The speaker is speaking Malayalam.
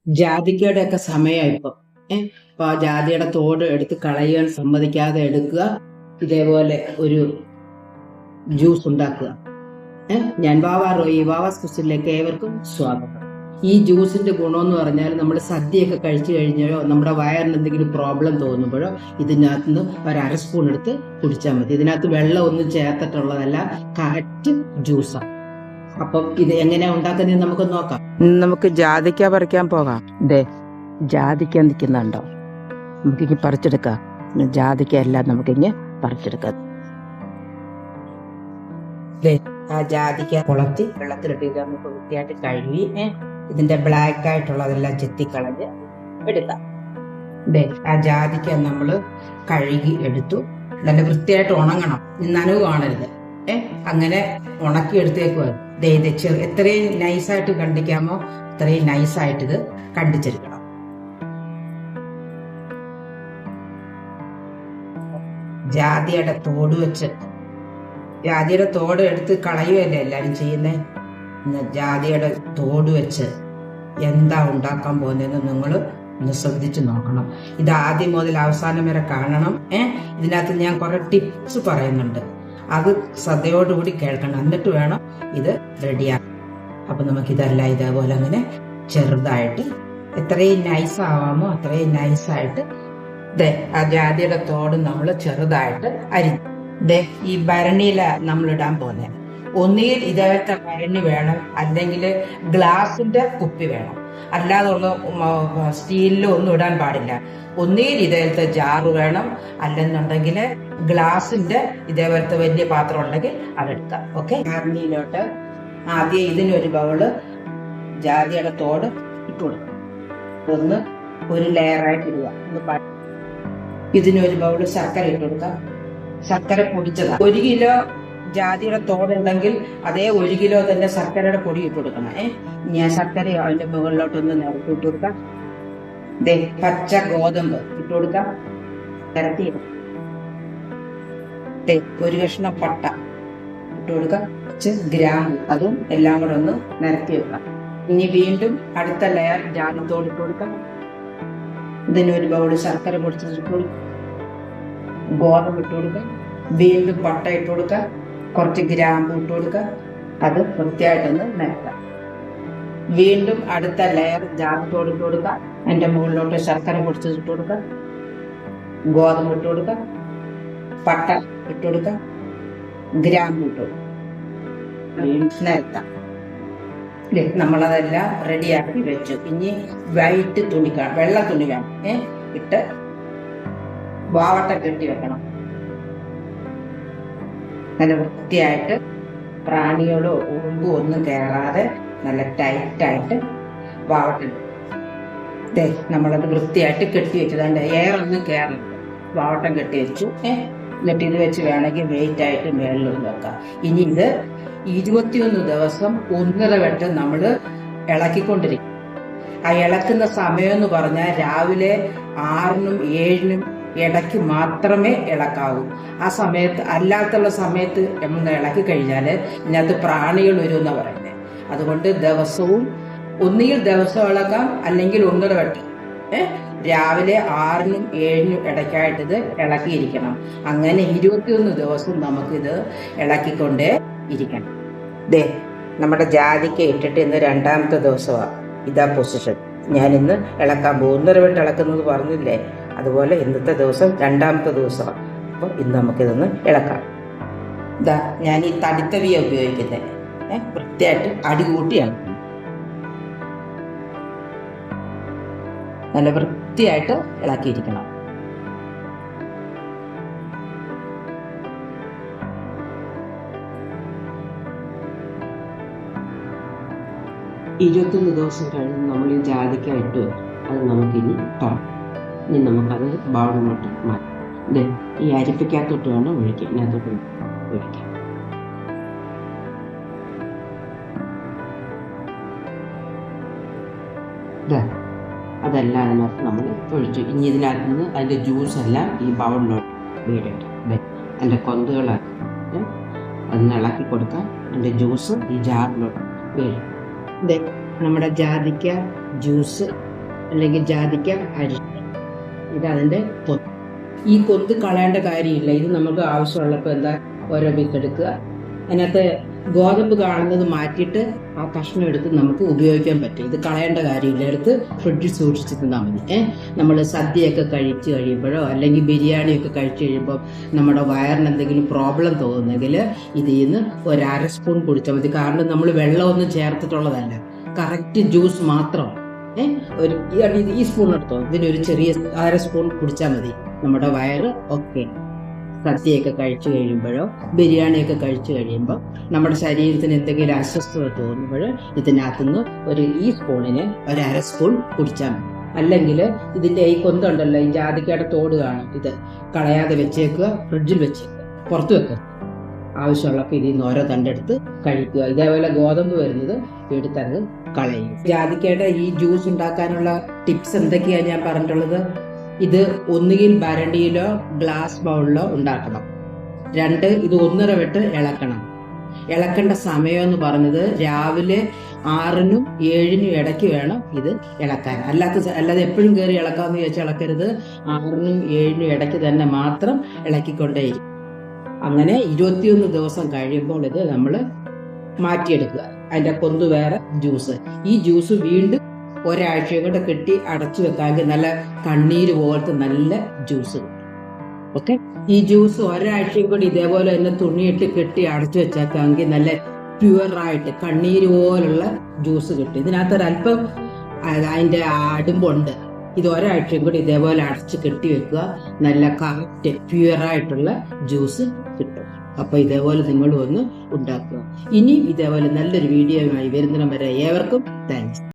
ജാതിക്കയുടെ ഒക്കെ സമയം ഇപ്പം അപ്പൊ ആ ജാതിയുടെ തോട് എടുത്ത് കളയാൻ സമ്മതിക്കാതെ എടുക്കുക. ഇതേപോലെ ഒരു ജ്യൂസ് ഉണ്ടാക്കുക. ഞാൻ വാവാ റോയി വാവാസ് കിച്ചണിലേക്ക് ഏവർക്കും സ്വാഗതം. ഈ ജ്യൂസിന്റെ ഗുണമെന്ന് പറഞ്ഞാൽ നമ്മൾ സദ്യയൊക്കെ കഴിച്ചു കഴിഞ്ഞാലോ നമ്മുടെ വയറിന് എന്തെങ്കിലും പ്രോബ്ലം തോന്നുമ്പോഴോ ഇതിനകത്ത് നിന്ന് ഒരു അര സ്പൂൺ എടുത്ത് കുടിച്ചാൽ മതി. ഇതിനകത്ത് വെള്ളം ഒന്നും ചേർത്തിട്ടുള്ളതല്ല, കറക്റ്റ് ജ്യൂസാണ്. അപ്പം ഇത് എങ്ങനെയാ ഉണ്ടാക്കുന്നത് നമുക്ക് നോക്കാം. നമുക്ക് ജാതിക്ക പറിക്കാൻ പോകാം. ഇതേ ജാതിക്ക നിൽക്കുന്നുണ്ടോ, നമുക്കിങ്ങ് പറിച്ചെടുക്കാം. ജാതിക്ക എല്ലാം നമുക്കിങ്ങ് പറിച്ചെടുക്കാം. ആ ജാതിക്ക കുളത്തി വെള്ളത്തിലിട്ട് ഇത് നമുക്ക് വൃത്തിയായിട്ട് കഴുകി ഇതിന്റെ ബ്ലാക്ക് ആയിട്ടുള്ളതെല്ലാം ചെത്തിക്കളഞ്ഞ് എടുക്കാം. ആ ജാതിക്ക നമ്മൾ കഴുകി എടുത്തു. നല്ല വൃത്തിയായിട്ട് ഉണങ്ങണം, നനവ് കാണരുത്. അങ്ങനെ ഉണക്കി എടുത്തേക്കുവാ. ഇത് എത്രയും നൈസായിട്ട് കണ്ടിക്കാമോ അത്രയും നൈസായിട്ട് ഇത് കണ്ടിച്ചെടുക്കണം. ജാതിയുടെ തോട് വെച്ച്, ജാതിയുടെ തോട് എടുത്ത് കളയുകയല്ലേ എല്ലാരും ചെയ്യുന്നേ. ജാതിയുടെ തോട് വെച്ച് എന്താ ഉണ്ടാക്കാൻ പോകുന്നതെന്ന് നിങ്ങൾ ഒന്ന് ശ്രദ്ധിച്ചു നോക്കണം. ഇത് ആദ്യം മുതൽ അവസാനം വരെ കാണണം. ഇതിനകത്ത് ഞാൻ കുറെ ടിപ്സ് പറയുന്നുണ്ട്, അത് ശ്രദ്ധയോടുകൂടി കേൾക്കണം. എന്നിട്ട് വേണം ഇത് റെഡിയാക്കാൻ. അപ്പൊ നമുക്കിതെല്ലാം ഇതേപോലെ അങ്ങനെ ചെറുതായിട്ട് എത്രയും നൈസ് ആവാമോ അത്രയും നൈസായിട്ട് ആ ജാതിയുടെ തോട് നമ്മൾ ചെറുതായിട്ട് അരിഞ്ഞു. ഈ ഭരണിയില നമ്മൾ ഇടാൻ പോകുന്നത്. ഒന്നുകിൽ ഇതേപോലത്തെ ഭരണി വേണം, അല്ലെങ്കിൽ ഗ്ലാസിന്റെ കുപ്പി വേണം. അല്ലാതെ സ്റ്റീലിലോ ഒന്നും ഇടാൻ പാടില്ല. ഒന്നുകിൽ ഇതേപോലത്തെ ജാറ് വേണം, അല്ലെന്നുണ്ടെങ്കിൽ ഗ്ലാസിന്റെ ഇതേപോലത്തെ വലിയ പാത്രം ഉണ്ടെങ്കിൽ അതെടുക്കാം. ഓക്കെ, ഭരണിയിലോട്ട് ആദ്യം ഇതിനൊരു ബൗള് ജാതിയുടെ തോട് ഇട്ട് കൊടുക്കണം. ഒന്ന് ഒരു ലെയറായിട്ട് ഇടുക. ഇതിനൊരു ബൗള് ശർക്കര ഇട്ട് കൊടുക്കാം. ശർക്കര പൊടിച്ചതാണ്. 1 കിലോ ജാതിയുടെ തോടുണ്ടെങ്കിൽ അതേ 1 കിലോ തന്നെ ശർക്കരയുടെ പൊടി ഇട്ട് കൊടുക്കണം. ഞാൻ ശർക്കര അതിന്റെ മുകളിലോട്ടൊന്ന് നിരത്തി ഇട്ട് കൊടുക്കാം. പച്ച ഗോതമ്പ് ഇട്ട് കൊടുക്കാം, നിരത്തിയിടും. ഒരു കഷ്ണം പട്ട ഇട്ട് കൊടുക്കാം, ഗ്രാമ്പു അതും എല്ലാം കൂടെ ഒന്ന് നിരത്തി വെക്കാം. ഇനി വീണ്ടും അടുത്ത ലെയർ ജാതിത്തോട് ഇട്ട് കൊടുക്കാം. ഇതിനൊരു ബൗള് ശർക്കര പൊടിച്ചിട്ട് ഇട്ട് കൊടുക്കാം, ഗോതമ്പ് ഇട്ട് കൊടുക്കാം, വീണ്ടും പട്ട ഇട്ട് കൊടുക്കാം, കുറച്ച് ഗ്രാമ്പു ഇട്ട് കൊടുക്കുക. അത് വൃത്തിയായിട്ടൊന്ന് നിരത്താം. വീണ്ടും അടുത്ത ലെയർ ജാതിത്തോട് ഇട്ട് കൊടുക്കുക. അതിന്റെ മുകളിലോട്ട് ശർക്കര പൊടിച്ചത് ഇട്ട് കൊടുക്കുക, ഗോതമ്പ് ഇട്ട് കൊടുക്കുക, പട്ട ഇട്ട് കൊടുക്കുക, ഗ്രാമ്പു ഇട്ട് കൊടുക്കുക. നിരത്താം. നമ്മളതെല്ലാം റെഡിയാക്കി വെച്ചു. ഇനി വൈറ്റ് തുണി, വെള്ള തുണി വേണം, ഇട്ട് വാവട്ടം കെട്ടി വെക്കണം. നല്ല വൃത്തിയായിട്ട് പ്രാണികളോ ഉറുമ്പോ ഒന്നും കയറാതെ നല്ല ടൈറ്റായിട്ട് വാവട്ടം. നമ്മളത് വൃത്തിയായിട്ട് കെട്ടി വെച്ചതുകൊണ്ട് എയറൊന്നും കയറുന്നുണ്ട്. വാവട്ടം കെട്ടി വെച്ചു. എന്നിട്ട് ഇത് വെച്ച് വേണമെങ്കിൽ വെയിറ്റ് ആയിട്ട് മേളിൽ വെക്കാം. ഇനി ഇത് 21 ദിവസം 1.5 വട്ടം നമ്മൾ ഇളക്കിക്കൊണ്ടിരിക്കും. ആ ഇളക്കുന്ന സമയം എന്ന് പറഞ്ഞാൽ രാവിലെ 6-നും 7-നും ഇടയ്ക്ക് മാത്രമേ ഇളക്കാവൂ. ആ സമയത്ത് അല്ലാത്തുള്ള സമയത്ത് നമ്മൾ ഇളക്കി കഴിഞ്ഞാൽ ഇതിനകത്ത് പ്രാണികൾ വരുമെന്ന് പറയുന്നത്. അതുകൊണ്ട് ദിവസവും ഒന്നുകിൽ ദിവസം ഇളക്കാം, അല്ലെങ്കിൽ 1.5 വട്ടം രാവിലെ 6-നും 7-നും ഇടയ്ക്കായിട്ട് ഇത് ഇളക്കിയിരിക്കണം. അങ്ങനെ 21 ദിവസം നമുക്കിത് ഇളക്കിക്കൊണ്ടേ ഇരിക്കണം. നമ്മുടെ ജാതിക്ക ഇട്ടിട്ട് ഇന്ന് 2ാമത്തെ ദിവസമാണ്. ഇതാ പൊസിഷൻ. ഞാനിന്ന് ഇളക്കാൻ പോകും. 1.5 വട്ടം ഇളക്കുന്നത് പറഞ്ഞില്ലേ, അതുപോലെ ഇന്നത്തെ ദിവസം 2ാമത്തെ ദിവസമാണ്. അപ്പോൾ ഇന്ന് നമുക്കിതൊന്ന് ഇളക്കാം. ഞാൻ ഈ തടിത്തവിയ ഉപയോഗിക്കുന്നത്. വൃത്തിയായിട്ട് അടികൂട്ടിയാണ് നല്ല വൃത്തിയായിട്ട് ഇളക്കിയിരിക്കണം. ഇരുപത്തൊന്ന് ദിവസം കഴിഞ്ഞ് നമ്മൾ ഈ ജാതിക്ക ഇട്ട് അത് നമുക്കിനി തുറക്കാം. ഇനി നമുക്കത് ബൗളിലോട്ട് മാറ്റാം. ഈ അരിപ്പയ്ക്കകത്തോട്ട് വേണം ഒഴിക്കാം. ഇതിനകത്തോട്ട് ഒഴിക്കാം. അതെല്ലാം അതിനകത്ത് നമ്മൾ ഒഴിച്ചു. ഇനി ഇതിനകത്ത് നിന്ന് അതിൻ്റെ ജ്യൂസ് എല്ലാം ഈ ബൗളിലോട്ട് വീഴട്ടെ. അതിൻ്റെ കൊന്തുകളാക്കി അതൊന്ന് ഇളക്കി കൊടുക്കാം. അതിൻ്റെ ജ്യൂസ് ഈ ജാറിലോട്ട് വീഴും. നമ്മുടെ ജാതിക്ക ജ്യൂസ് അല്ലെങ്കിൽ ജാതിക്ക അരിഷ്ടം. ഇതതിൻ്റെ കൊന്ത്. ഈ കൊന്ത് കളയേണ്ട കാര്യമില്ല. ഇത് നമുക്ക് ആവശ്യമുള്ളപ്പോൾ എന്താ ഓരോ പീസ് എടുക്കുക. അതിനകത്ത് ഗോതമ്പ് കാണുന്നത് മാറ്റിയിട്ട് ആ കഷ്ണം എടുത്ത് നമുക്ക് ഉപയോഗിക്കാൻ പറ്റും. ഇത് കളയേണ്ട കാര്യമില്ല. എടുത്ത് ഫ്രിഡ്ജിൽ സൂക്ഷിച്ച് തിന്നാൽ മതി. നമ്മൾ സദ്യയൊക്കെ കഴിച്ച് കഴിയുമ്പോഴോ അല്ലെങ്കിൽ ബിരിയാണിയൊക്കെ കഴിച്ച് കഴിയുമ്പോൾ നമ്മുടെ വയറിന് എന്തെങ്കിലും പ്രോബ്ലം തോന്നുന്നെങ്കിൽ ഇതിൽ നിന്ന് ഒരു 1/2 സ്പൂൺ കുടിച്ചാൽ മതി. കാരണം നമ്മൾ വെള്ളമൊന്നും ചേർത്തിട്ടുള്ളതല്ല, കറക്റ്റ് ജ്യൂസ് മാത്രം. ഒരു ഈ സ്പൂൺ എടുത്തോ, ഇതിനൊരു ചെറിയ 1/2 സ്പൂൺ കുടിച്ചാൽ മതി. നമ്മുടെ വയറ് ഓക്കെ. സദ്യയൊക്കെ കഴിച്ചു കഴിയുമ്പോഴോ ബിരിയാണിയൊക്കെ കഴിച്ചു കഴിയുമ്പോൾ നമ്മുടെ ശരീരത്തിന് എന്തെങ്കിലും അസ്വസ്ഥത തോന്നുമ്പോൾ ഇതിനകത്തുനിന്ന് ഈ സ്പൂണിന് ഒരു 1/2 സ്പൂൺ കുടിച്ചാൽ മതി. അല്ലെങ്കിൽ ഇതിൻ്റെ ഈ കൊന്തുണ്ടല്ലോ, ഈ ജാതിക്കയുടെ തോട് കാണും, ഇത് കളയാതെ വെച്ചേക്കുക, ഫ്രിഡ്ജിൽ വെച്ചേക്കുക, പുറത്ത് വെക്കുക. ആവശ്യമുള്ളപ്പോൾ ഇതിൽ നിന്ന് ഓരോ തണ്ടെടുത്ത് കഴിക്കുക. ഇതേപോലെ ഗോതമ്പ് വരുന്നത് എടുത്തത് കളയും. ജാതിക്കയുടെ ഈ ജ്യൂസ് ഉണ്ടാക്കാനുള്ള ടിപ്സ് എന്തൊക്കെയാണ് ഞാൻ പറഞ്ഞിട്ടുള്ളത്? ഇത് ഒന്നുകിൽ ഭരണിയിലോ ഗ്ലാസ് ബൗളിലോ ഉണ്ടാക്കണം. 2, ഇത് 1.5 വട്ടം ഇളക്കണം. ഇളക്കേണ്ട സമയം എന്ന് പറഞ്ഞത് രാവിലെ 6-നും 7-നും ഇടയ്ക്ക് വേണം ഇത് ഇളക്കാൻ. അല്ലാതെ എപ്പോഴും കയറി ഇളക്കാമെന്ന് ചോദിച്ചാൽ ഇളക്കരുത്. 6-നും 7-നും ഇടയ്ക്ക് തന്നെ മാത്രം ഇളക്കിക്കൊണ്ടേയിരിക്കും. അങ്ങനെ 21 ദിവസം കഴിയുമ്പോൾ ഇത് നമ്മൾ മാറ്റിയെടുക്കുക. അതിൻ്റെ കൊന്ത് വേറെ, ജ്യൂസ്. ഈ ജ്യൂസ് വീണ്ടും ഒരാഴ്ചയും കൂടെ കെട്ടി അടച്ചു വെക്കാമെങ്കിൽ നല്ല കണ്ണീര് പോലത്തെ നല്ല ജ്യൂസ് കിട്ടും. ഓക്കെ, ഈ ജ്യൂസ് ഒരാഴ്ചയും കൂടി ഇതേപോലെ തന്നെ തുണിയിട്ട് കെട്ടി അടച്ചു വെച്ചേക്കാമെങ്കിൽ നല്ല പ്യുവറായിട്ട് കണ്ണീര് പോലുള്ള ജ്യൂസ് കിട്ടും. ഇതിനകത്തൊരല്പം അതിൻ്റെ അടുമ്പുണ്ട്. ഇത് ഒരാഴ്ചയും കൂടി ഇതേപോലെ അടച്ച് കെട്ടി വെക്കുക, നല്ല കറക്റ്റ് പ്യുവറായിട്ടുള്ള ജ്യൂസ് കിട്ടും. അപ്പോൾ ഇതേപോലെ നിങ്ങൾ ഒന്ന് ഉണ്ടാക്കുക. ഇനിയും ഇതേപോലെ നല്ലൊരു വീഡിയോയുമായി വരുന്നിടം വരെ ഏവർക്കും താങ്ക്സ്.